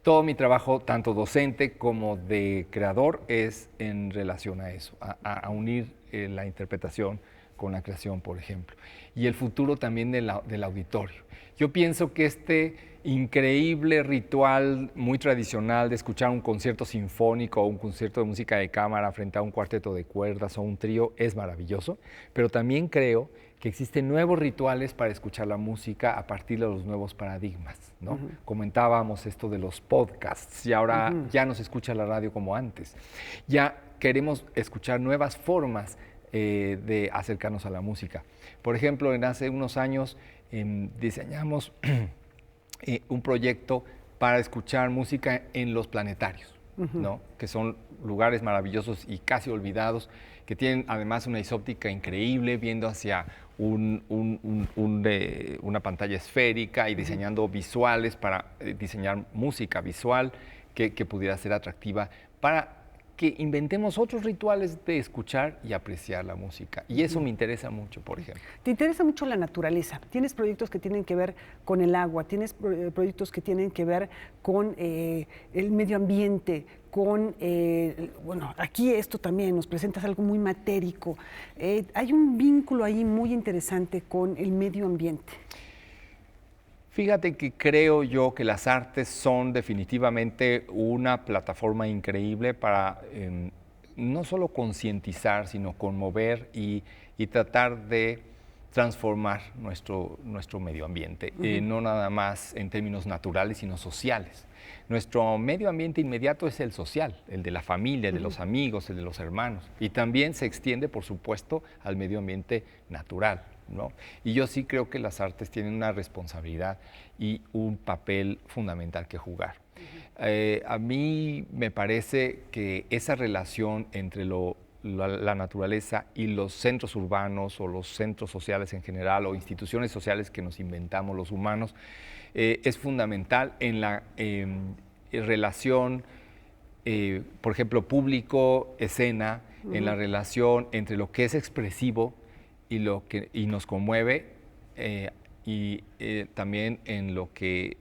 todo mi trabajo, tanto docente como de creador, es en relación a eso, a unir la interpretación con la creación, por ejemplo. Y el futuro también del auditorio. Yo pienso que este increíble ritual muy tradicional de escuchar un concierto sinfónico o un concierto de música de cámara frente a un cuarteto de cuerdas o un trío es maravilloso, pero también creo que existen nuevos rituales para escuchar la música a partir de los nuevos paradigmas, ¿no? Comentábamos esto de los podcasts y ahora ya no se escucha la radio como antes. Ya queremos escuchar nuevas formas de acercarnos a la música. Por ejemplo, hace unos años diseñamos un proyecto para escuchar música en los planetarios, ¿no? Que son lugares maravillosos y casi olvidados, que tienen además una isóptica increíble, viendo hacia una pantalla esférica y diseñando visuales para diseñar música visual que pudiera ser atractiva para que inventemos otros rituales de escuchar y apreciar la música. Y eso me interesa mucho, por ejemplo. Te interesa mucho la naturaleza. Tienes proyectos que tienen que ver con el agua, tienes proyectos que tienen que ver con el medio ambiente, con, bueno, aquí esto también, nos presentas algo muy matérico. Hay un vínculo ahí muy interesante con el medio ambiente. Fíjate que creo yo que las artes son definitivamente una plataforma increíble para no solo concientizar, sino conmover y tratar de transformar nuestro medio ambiente, no nada más en términos naturales, sino sociales. Nuestro medio ambiente inmediato es el social, el de la familia, el de los amigos, el de los hermanos, y también se extiende, por supuesto, al medio ambiente natural, ¿no? Y yo sí creo que las artes tienen una responsabilidad y un papel fundamental que jugar. A mí me parece que esa relación entre lo la naturaleza y los centros urbanos o los centros sociales en general o instituciones sociales que nos inventamos los humanos, es fundamental en la relación, por ejemplo, público-escena, en la relación entre lo que es expresivo y lo que nos conmueve, y también en lo que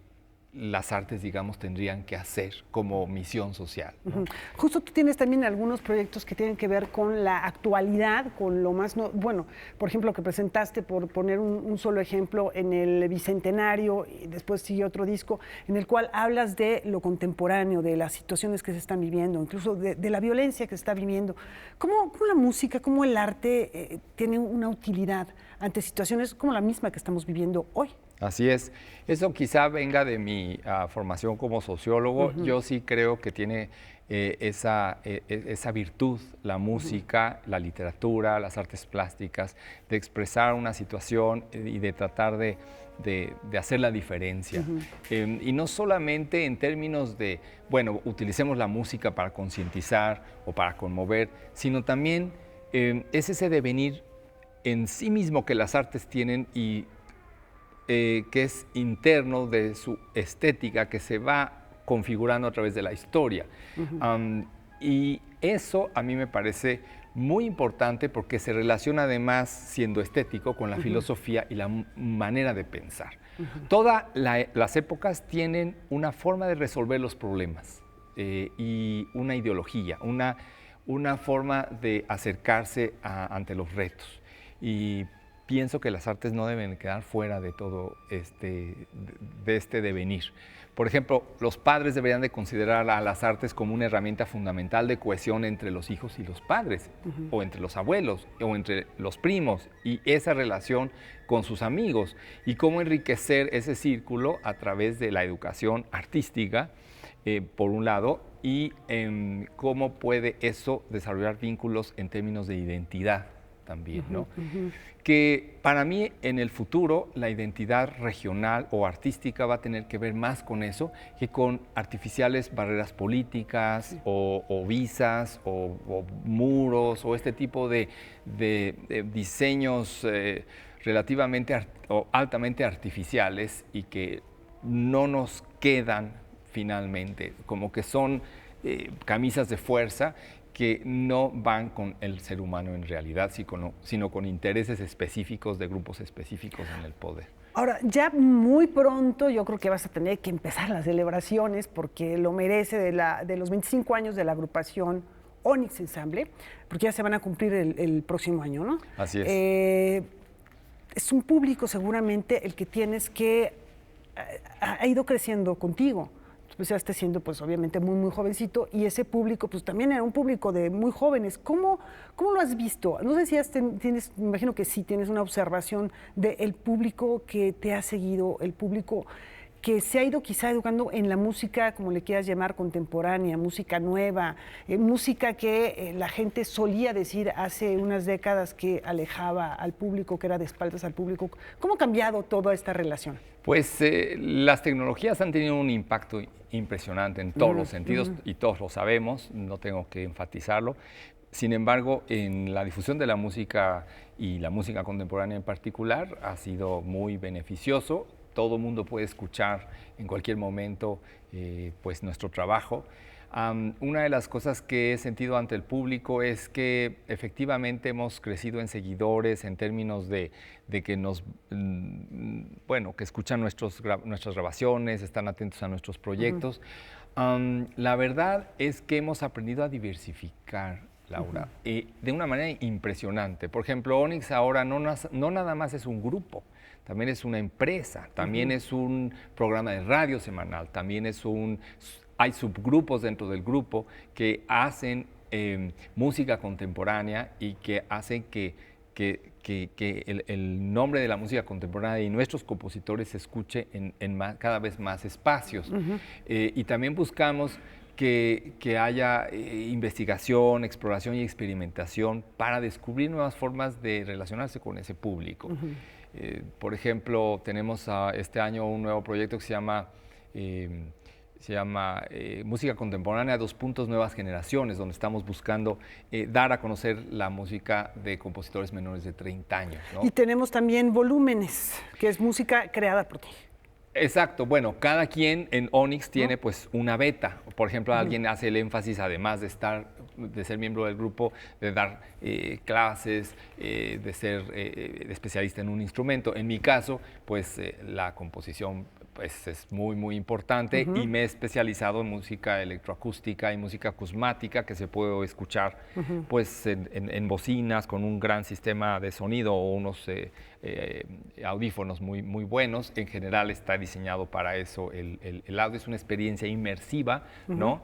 las artes, digamos, tendrían que hacer como misión social, ¿no? Justo tú tienes también algunos proyectos que tienen que ver con la actualidad, con lo más, bueno, por ejemplo, que presentaste, por poner un solo ejemplo, en el Bicentenario, y después sigue otro disco, en el cual hablas de lo contemporáneo, de las situaciones que se están viviendo, incluso de la violencia que se está viviendo. ¿Cómo la música, cómo el arte tiene una utilidad ante situaciones como la misma que estamos viviendo hoy? Así es. Eso quizá venga de mi formación como sociólogo. Yo sí creo que tiene esa virtud, la música, la literatura, las artes plásticas, de expresar una situación y de tratar de hacer la diferencia. Y no solamente en términos de, bueno, utilicemos la música para concientizar o para conmover, sino también es ese devenir en sí mismo que las artes tienen y que es interno de su estética, que se va configurando a través de la historia. Y eso a mí me parece muy importante porque se relaciona además, siendo estético, con la filosofía y la manera de pensar. Todas las épocas tienen una forma de resolver los problemas y una ideología, una forma de acercarse ante los retos. Y pienso que las artes no deben quedar fuera de todo este devenir. Por ejemplo, los padres deberían de considerar a las artes como una herramienta fundamental de cohesión entre los hijos y los padres, o entre los abuelos, o entre los primos, y esa relación con sus amigos, y cómo enriquecer ese círculo a través de la educación artística, por un lado, y cómo puede eso desarrollar vínculos en términos de identidad también, ¿no? Que para mí en el futuro la identidad regional o artística va a tener que ver más con eso que con artificiales barreras políticas o visas o muros o este tipo de diseños relativamente o altamente artificiales y que no nos quedan finalmente, como que son camisas de fuerza que no van con el ser humano en realidad, sino con intereses específicos de grupos específicos en el poder. Ahora, ya muy pronto yo creo que vas a tener que empezar las celebraciones porque lo merece de los 25 años de la agrupación Onyx Ensemble, porque ya se van a cumplir el próximo año, ¿no? Así es. Es un público seguramente el que tienes que ha ido creciendo contigo. Empezaste siendo, pues, obviamente muy, muy jovencito, y ese público, pues, también era un público de muy jóvenes. ¿Cómo lo has visto? No sé si tienes, me imagino que sí, tienes una observación del público que te ha seguido, el público que se ha ido quizá educando en la música, como le quieras llamar, contemporánea, música nueva, música que la gente solía decir hace unas décadas que alejaba al público, que era de espaldas al público. ¿Cómo ha cambiado toda esta relación? Pues las tecnologías han tenido un impacto impresionante en todos los sentidos y todos lo sabemos, no tengo que enfatizarlo. Sin embargo, en la difusión de la música y la música contemporánea en particular ha sido muy beneficioso. Todo el mundo puede escuchar en cualquier momento pues nuestro trabajo. Una de las cosas que he sentido ante el público es que efectivamente hemos crecido en seguidores en términos de que que escuchan nuestras grabaciones, están atentos a nuestros proyectos. La verdad es que hemos aprendido a diversificar, Laura, de una manera impresionante. Por ejemplo, Onyx ahora no nada más es un grupo, también es una empresa, también es un programa de radio semanal, también hay subgrupos dentro del grupo que hacen música contemporánea y que hacen que el nombre de la música contemporánea y nuestros compositores se escuche en cada vez más espacios. Y también buscamos que haya investigación, exploración y experimentación para descubrir nuevas formas de relacionarse con ese público. Por ejemplo, tenemos este año un nuevo proyecto que se llama se llama Música Contemporánea, Nuevas Generaciones, donde estamos buscando dar a conocer la música de compositores menores de 30 años, ¿no? Y tenemos también Volúmenes, que es música creada por ti. Exacto, bueno, cada quien en Onyx tiene pues una beta. Por ejemplo, alguien hace el énfasis, además de ser miembro del grupo, de dar clases, de ser especialista en un instrumento. En mi caso, pues la composición pues, es muy, muy importante y me he especializado en música electroacústica y música acusmática que se puede escuchar pues en bocinas con un gran sistema de sonido o unos audífonos muy, muy buenos. En general está diseñado para eso. El audio es una experiencia inmersiva, ¿no?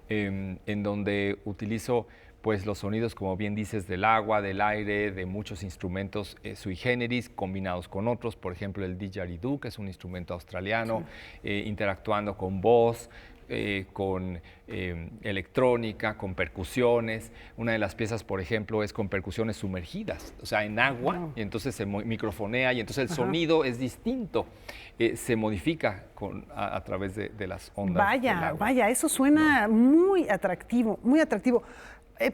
En donde utilizo pues los sonidos, como bien dices, del agua, del aire, de muchos instrumentos sui generis combinados con otros, por ejemplo el didgeridoo, que es un instrumento australiano, interactuando con voz, con electrónica, con percusiones. Una de las piezas, por ejemplo, es con percusiones sumergidas, o sea, en agua, y entonces se microfonea y entonces el sonido es distinto, se modifica a través de las ondas del agua. Vaya, eso suena muy atractivo, muy atractivo.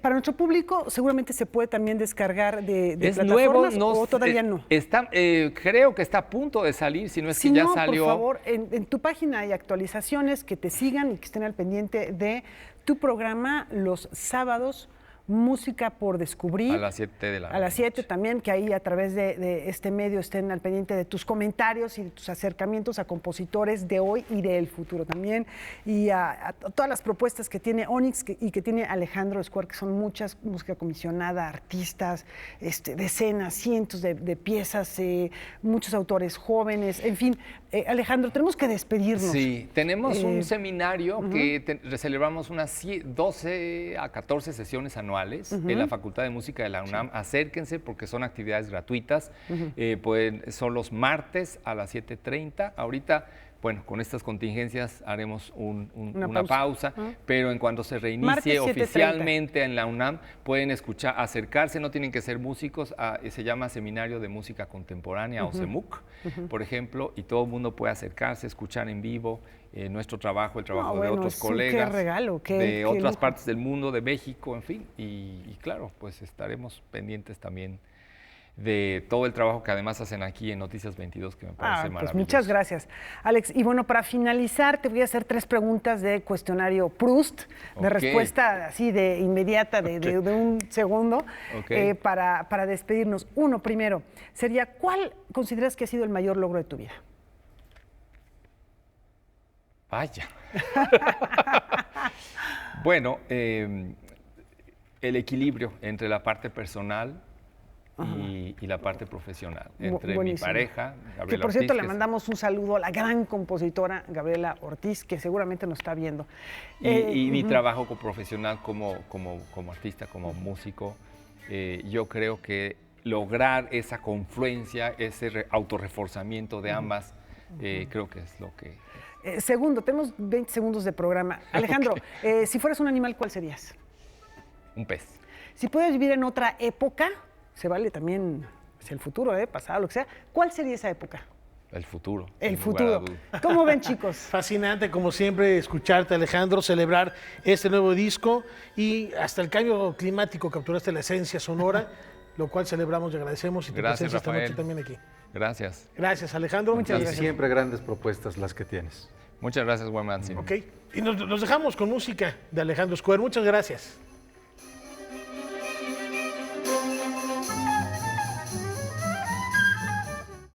Para nuestro público seguramente se puede también descargar de plataformas nuevo, o todavía no. Creo que está a punto de salir, si no es que ya salió. Por favor, en tu página hay actualizaciones, que te sigan y que estén al pendiente de tu programa los sábados. Música por descubrir. A las 7 de la noche. A las 7 también, que ahí a través de este medio estén al pendiente de tus comentarios y de tus acercamientos a compositores de hoy y del futuro también. Y a todas las propuestas que tiene Onyx y que tiene Alejandro Square, que son muchas, música comisionada, artistas, decenas, cientos de piezas, muchos autores jóvenes, en fin. Alejandro, tenemos que despedirnos. Sí, tenemos un seminario que celebramos unas 12 a 14 sesiones anuales en la Facultad de Música de la UNAM. Acérquense porque son actividades gratuitas. Son los martes a las 7:30. Ahorita, bueno, con estas contingencias haremos una pausa, pero en cuanto se reinicie oficialmente en la UNAM, pueden acercarse, no tienen que ser músicos, se llama Seminario de Música Contemporánea o CEMUC, por ejemplo, y todo el mundo puede acercarse, escuchar en vivo nuestro trabajo, el trabajo de otros colegas, de otras partes del mundo, de México, en fin, y claro, pues estaremos pendientes también de todo el trabajo que además hacen aquí en Noticias 22, que me parece maravilloso. Pues muchas gracias, Alex. Y bueno, para finalizar, te voy a hacer 3 preguntas de cuestionario Proust, de respuesta así de inmediata, de un segundo, para despedirnos. Uno, primero, sería, ¿cuál consideras que ha sido el mayor logro de tu vida? Vaya. Bueno, el equilibrio entre la parte personal y la parte profesional, entre mi pareja, Gabriela que por cierto Ortiz, le mandamos un saludo a la gran compositora Gabriela Ortiz, que seguramente nos está viendo. Y mi trabajo profesional como artista, como músico, yo creo que lograr esa confluencia, ese autorreforzamiento de ambas, creo que es lo que... Segundo, tenemos 20 segundos de programa. Alejandro, si fueras un animal, ¿cuál serías? Un pez. Si puedes vivir en otra época, se vale también hacia el futuro, pasado, lo que sea. ¿Cuál sería esa época? El futuro. El futuro. ¿Cómo ven, chicos? Fascinante, como siempre, escucharte, Alejandro, celebrar este nuevo disco y hasta el cambio climático, capturaste la esencia sonora, lo cual celebramos y agradecemos. Y tu presencia esta noche también aquí. Gracias. Gracias, Alejandro. Muchas gracias. Siempre grandes propuestas las que tienes. Muchas gracias, Juan. Ok, y nos dejamos con música de Alejandro Square. Muchas gracias.